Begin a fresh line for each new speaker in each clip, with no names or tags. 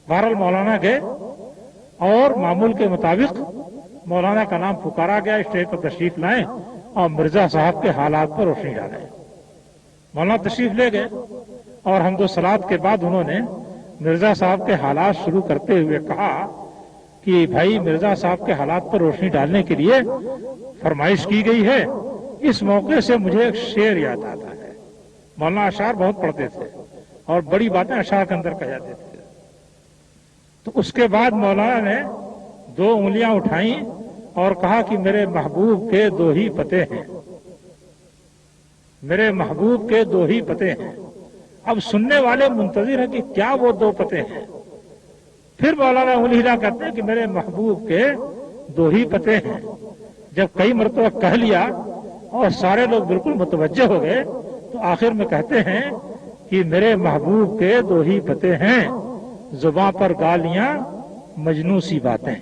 بہرحال مولانا گئے اور معمول کے مطابق مولانا کا نام پکارا گیا، اسٹیج پر تشریف لائیں اور مرزا صاحب کے حالات پر روشنی ڈالیں۔ مولانا تشریف لے گئے اور حمد و صلات کے بعد انہوں نے مرزا صاحب کے حالات شروع کرتے ہوئے کہا کہ بھائی مرزا صاحب کے حالات پر روشنی ڈالنے کے لیے فرمائش کی گئی ہے۔ اس موقع سے مجھے ایک شعر یاد آتا ہے۔ مولانا اشعار بہت پڑھتے تھے اور بڑی باتیں اشعار کے اندر کہہ جاتے تھے۔ تو اس کے بعد مولانا نے 2 انگلیاں اٹھائیں اور کہا کہ میرے محبوب کے 2 ہی پتے ہیں، میرے محبوب کے 2 ہی پتے ہیں۔ اب سننے والے منتظر ہیں کہ کیا وہ 2 پتے ہیں۔ پھر مولانا انگلی ہلا کہتے ہیں کہ میرے محبوب کے 2 ہی پتے ہیں۔ جب کئی مرتبہ کہہ لیا اور سارے لوگ بالکل متوجہ ہو گئے تو آخر میں کہتے ہیں کہ میرے محبوب کے 2 ہی پتے ہیں، زباں پر گالیاں مجنوں سی باتیں،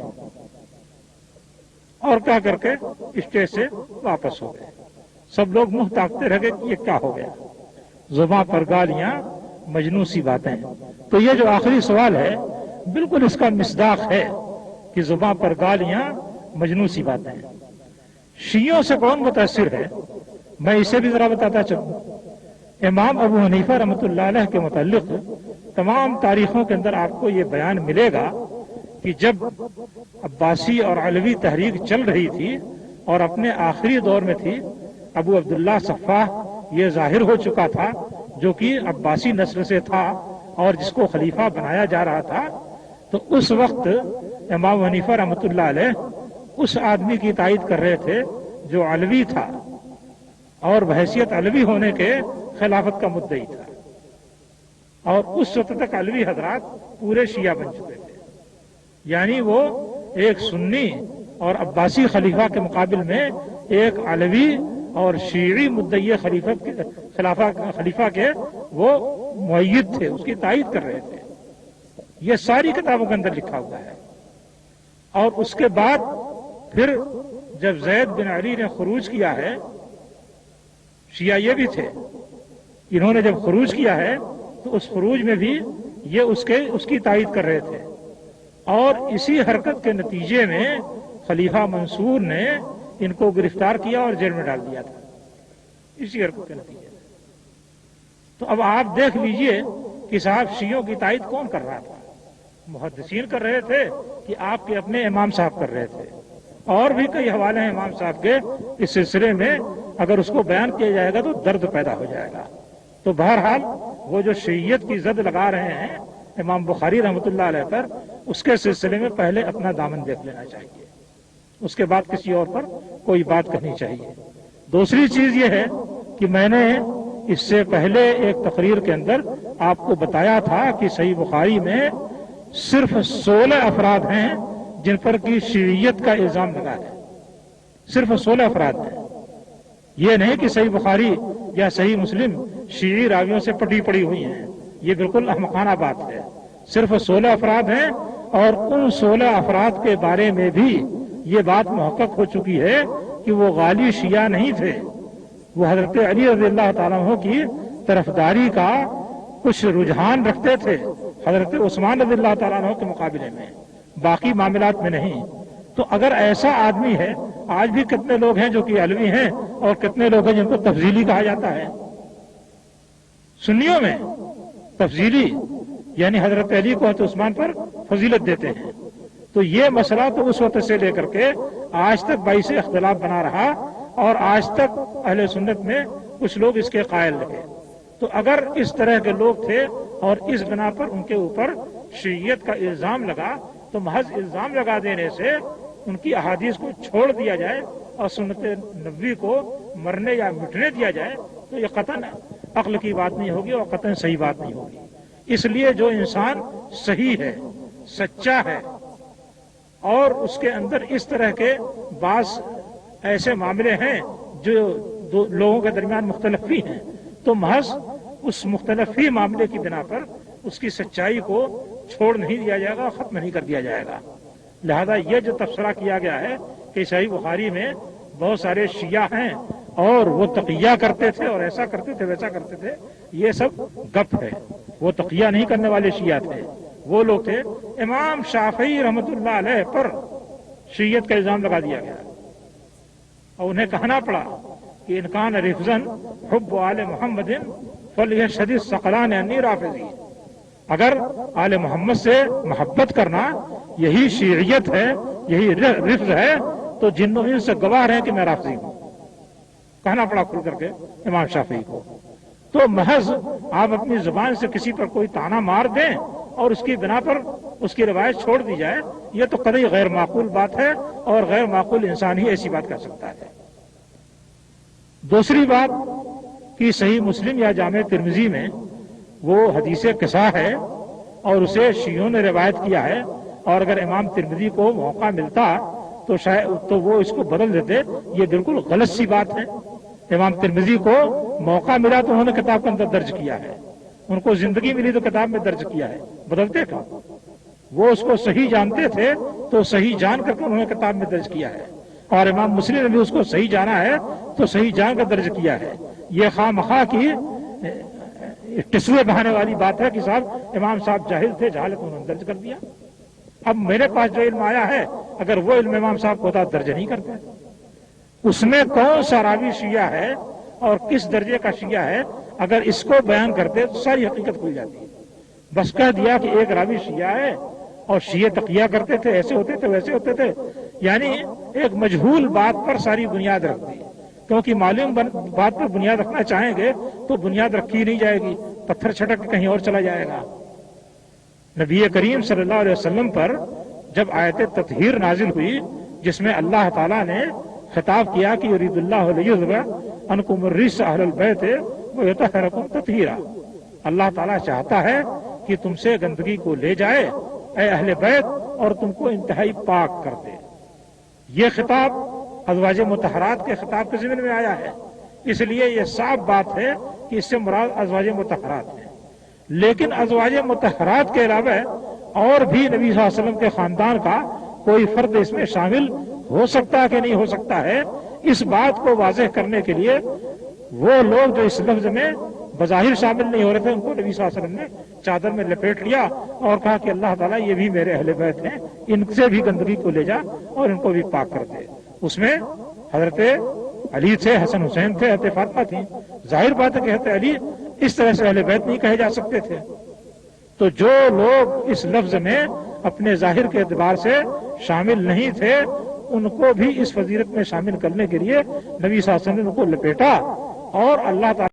اور کیا کر کے اسٹیج سے واپس ہو گئے۔ سب لوگ منہ تاکتے رہ گئے کہ یہ کیا ہو گیا، زباں پر گالیاں مجنوں سی باتیں۔ تو یہ جو آخری سوال ہے بالکل اس کا مصداق ہے کہ زباں پر گالیاں مجنوں سی باتیں۔ شیعوں سے کون متاثر ہے، میں اسے بھی ذرا بتاتا چلوں۔ امام ابو حنیفہ رحمۃ اللہ علیہ کے متعلق تمام تاریخوں کے اندر آپ کو یہ بیان ملے گا کہ جب عباسی اور علوی تحریک چل رہی تھی اور اپنے آخری دور میں تھی، ابو عبداللہ صفاح یہ ظاہر ہو چکا تھا جو کہ عباسی نسل سے تھا اور جس کو خلیفہ بنایا جا رہا تھا، تو اس وقت امام حنیفہ رحمۃ اللہ علیہ اس آدمی کی تائید کر رہے تھے جو علوی تھا اور بحیثیت علوی ہونے کے خلافت کا مدعی تھا، اور اس وقت تک علوی حضرات پورے شیعہ بن چکے تھے، یعنی وہ ایک سنی اور عباسی خلیفہ کے مقابل میں ایک علوی اور شیعی مدعی خلیفہ کے وہ مؤید تھے، اس کی تائید کر رہے تھے۔ یہ ساری کتابوں کے اندر لکھا ہوا ہے۔ اور اس کے بعد پھر جب زید بن علی نے خروج کیا ہے، شیعہ یہ بھی تھے، انہوں نے جب خروج کیا ہے تو اس خروج میں بھی یہ اس کی تائید کر رہے تھے، اور اسی حرکت کے نتیجے میں خلیفہ منصور نے ان کو گرفتار کیا اور جیل میں ڈال دیا تھا، اسی حرکت کے نتیجے میں۔ تو اب آپ دیکھ لیجئے کہ صاحب شیعوں کی تائید کون کر رہا تھا؟ محدثین کر رہے تھے کہ آپ کے اپنے امام صاحب کر رہے تھے، اور بھی کئی حوالے ہیں امام صاحب کے، اس سلسلے میں اگر اس کو بیان کیا جائے گا تو درد پیدا ہو جائے گا۔ تو بہرحال وہ جو شیعیت کی زد لگا رہے ہیں امام بخاری رحمۃ اللہ علیہ پر، اس کے سلسلے میں پہلے اپنا دامن دیکھ لینا چاہیے، اس کے بعد کسی اور پر کوئی بات کہنی چاہیے۔ دوسری چیز یہ ہے کہ میں نے اس سے پہلے ایک تقریر کے اندر آپ کو بتایا تھا کہ صحیح بخاری میں صرف 16 افراد ہیں جن پر کی شیعیت کا الزام لگا ہے، صرف 16 افراد ہیں۔ یہ نہیں کہ صحیح بخاری یا صحیح مسلم شیعی راویوں سے پٹی پڑی ہوئی ہیں، یہ بالکل احمقانہ بات ہے۔ صرف 16 افراد ہیں، اور ان 16 افراد کے بارے میں بھی یہ بات محقق ہو چکی ہے کہ وہ غالی شیعہ نہیں تھے، وہ حضرت علی رضی اللہ تعالیٰ عنہ کی طرفداری کا کچھ رجحان رکھتے تھے حضرت عثمان رضی اللہ تعالیٰ عنہ کے مقابلے میں، باقی معاملات میں نہیں۔ تو اگر ایسا آدمی ہے، آج بھی کتنے لوگ ہیں جو کہ علوی ہیں اور کتنے لوگ ہیں جن کو تفضیلی کہا جاتا ہے، سنیوں میں تفضیلی یعنی حضرت علی کو حضرت عثمان پر فضیلت دیتے ہیں۔ تو یہ مسئلہ تو اس وقت سے لے کر کے آج تک باعث اختلاف بنا رہا، اور آج تک اہل سنت میں کچھ لوگ اس کے قائل رہے۔ تو اگر اس طرح کے لوگ تھے اور اس بنا پر ان کے اوپر شیعیت کا الزام لگا، تو محض الزام لگا دینے سے ان کی احادیث کو چھوڑ دیا جائے اور سنت نبوی کو مرنے یا مٹنے دیا جائے، تو یہ قطعاً عقل کی بات نہیں ہوگی اور قطعاً صحیح بات نہیں ہوگی۔ اس لیے جو انسان صحیح ہے، سچا ہے، اور اس کے اندر اس طرح کے بعض ایسے معاملے ہیں جو لوگوں کے درمیان مختلف بھی ہیں، تو محض اس مختلف ہی معاملے کی بنا پر اس کی سچائی کو چھوڑ نہیں دیا جائے گا، ختم نہیں کر دیا جائے گا۔ لہذا یہ جو تبصرہ کیا گیا ہے کہ صحیح بخاری میں بہت سارے شیعہ ہیں اور وہ تقیہ کرتے تھے اور ایسا کرتے تھے ویسا کرتے تھے، یہ سب گپ ہے۔ وہ تقیہ نہیں کرنے والے شیعہ تھے، وہ لوگ تھے. امام شافعی رحمۃ اللہ علیہ پر شیعت کا الزام لگا دیا گیا اور انہیں کہنا پڑا کہ انکان رفضن حب آل محمد فلیشہد الثقلان انی رافضی. اگر آل محمد سے محبت کرنا یہی شیعیت ہے، یہی رفض ہے، تو جنوں ان سے گواہ رہے کہ میں رافضی ہوں. کہنا پڑا کھل کر کے امام شافعی کو. تو محض آپ اپنی زبان سے کسی پر کوئی طعنہ مار دیں اور اس کی بنا پر اس کی روایت چھوڑ دی جائے، یہ تو قطعی غیر معقول بات ہے، اور غیر معقول انسان ہی ایسی بات کر سکتا ہے. دوسری بات کہ صحیح مسلم یا جامع ترمذی میں وہ حدیث قصہ ہے اور اسے شیعوں نے روایت کیا ہے، اور اگر امام ترمذی کو موقع ملتا تو شاید تو وہ اس کو بدل دیتے. یہ بالکل غلط سی بات ہے. امام ترمذی کو موقع ملا تو انہوں نے کتاب کے اندر درج کیا ہے، ان کو زندگی ملی تو کتاب میں درج کیا ہے. بدلتے کہاں؟ وہ اس کو صحیح جانتے تھے تو صحیح جان کر کے انہوں نے کتاب میں درج کیا ہے، اور امام مسلم نے بھی اس کو صحیح جانا ہے تو صحیح جان کر درج کیا ہے. یہ خواہ مخواہ کی ٹسوے بہانے والی بات ہے کہ صاحب امام صاحب جاہل تھے، جہالت انہوں نے درج کر دیا. اب میرے پاس جو علم آیا ہے اگر وہ علم امام صاحب کو ہوتا درج نہیں کرتے. اس میں کون سا راوی شیعہ ہے اور کس درجے کا شیعہ ہے، اگر اس کو بیان کرتے تو ساری حقیقت کھل جاتی ہے. بس کہہ دیا کہ ایک راوی شیعہ ہے اور شیعہ تقیہ کرتے تھے، ایسے ہوتے تھے ویسے ہوتے تھے، یعنی ایک مجہول بات پر ساری بنیاد رکھ دی. کیونکہ معلوم بات پر بنیاد رکھنا چاہیں گے تو بنیاد رکھی نہیں جائے گی، پتھر چھٹک کہیں اور چلا جائے گا. نبی کریم صلی اللہ علیہ وسلم پر جب آیت تطہیر نازل ہوئی جس میں اللہ تعالیٰ نے خطاب کیا کہ یرید اللہ لیذهب عنکم الرجس اہل البیت ویطہرکم تطہیرا، اللہ تعالیٰ چاہتا ہے کہ تم سے گندگی کو لے جائے اے اہل بیت اور تم کو انتہائی پاک کر دے. یہ خطاب ازواج مطہرات کے خطاب کے ضمن میں آیا ہے، اس لیے یہ صاف بات ہے کہ اس سے مراد ازواج مطہرات ہیں. لیکن ازواج مطہرات کے علاوہ اور بھی نبی صلی اللہ علیہ وسلم کے خاندان کا کوئی فرد اس میں شامل ہو سکتا ہے کہ نہیں ہو سکتا ہے، اس بات کو واضح کرنے کے لیے وہ لوگ جو اس لفظ میں بظاہر شامل نہیں ہو رہے تھے ان کو نبی صلی اللہ علیہ وسلم نے چادر میں لپیٹ لیا اور کہا کہ اللہ تعالیٰ یہ بھی میرے اہل بیت ہیں، ان سے بھی گندگی کو لے جا اور ان کو بھی پاک کر دے. اس میں حضرت علی تھے، حسن حسین تھے، حضرت فاطمہ تھیں. ظاہر بات ہے کہ حضرت علی اس طرح سے اہل بیت نہیں کہے جا سکتے تھے. تو جو لوگ اس لفظ میں اپنے ظاہر کے اعتبار سے شامل نہیں تھے ان کو بھی اس فضیلت میں شامل کرنے کے لیے نبی صلی اللہ علیہ وسلم نے ان کو لپیٹا اور اللہ تعالیٰ